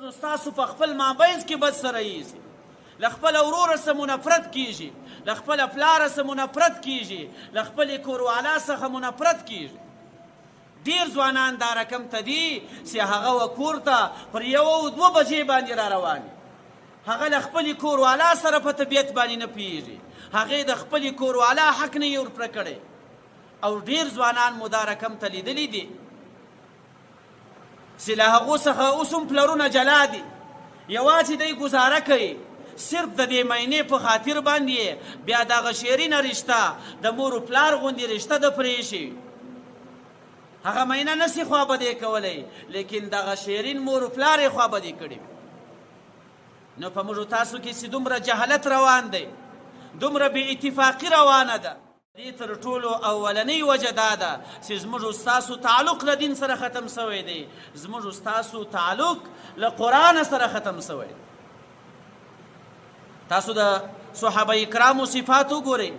نو ستاسو په خپل مابینځ کې بد سره ایسي، له خپله وروره څخه مو نفرت کیږي، له خپله پلاره څخه مو نفرت کیږي، له خپلې کوروالا څخه مو نفرت کیږي. ډېر ځوانان دا رقم ته دي چې هغه و کور ته پر 1 او 2 بجې باندې را روان دي. هغه له خپلې کوروالا سره په طبیعت باندې نه پوهېږي، هغې د خپلې کوروالا حق نه یې ورپوره کړی. او ډېر ځوانان مو دا رقم ته لیدلی دي چې له هغو څخه اوس هم پلرونه جلا دي، یوازې دی ګزاره کوي صرف د دې مینې په خاطر باندې. بیا دغه شیرینه رشته د مور و پلار غوندې رشته د پرېښي، هغه مینه نسي خوابدې کولی، لیکن دغه شیرین مور و پلار یې خوابدې کړي. نو په موږ تاسو کې چې دومره جهالت روان دی، دومره بې اتفاقي روانه ده، دې تر ټولو اولنۍ وجه دا ده چې زموږ ستاسو تعلق له دین سره ختم سوی دی، زموږ ستاسو تعلق له قرآن سره ختم سوی دی. تاسو د صحابه کرامو صفات وګورئ.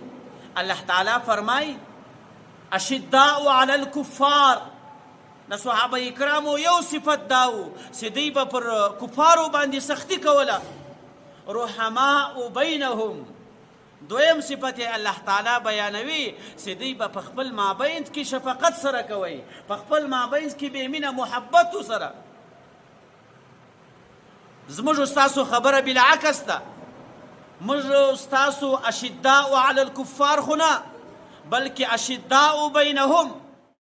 الله تعالی فرمایي اشداء علی الکفار. د صحابه کرامو یو صفت دا و چې دوی به پر کفارو باندې سختی کوله، رحماء بینهم. دویم صفت الله تعالی بیانوي چې دوی به په خپل مابین کې شفقت سره کوي، په خپل مابین کې بې مینه محبت سره. زموږ ستاسو خبره بالعکس ده، موږ ستاسو اشداء علی الکفار خو نه، بلکې اشداء بینهم.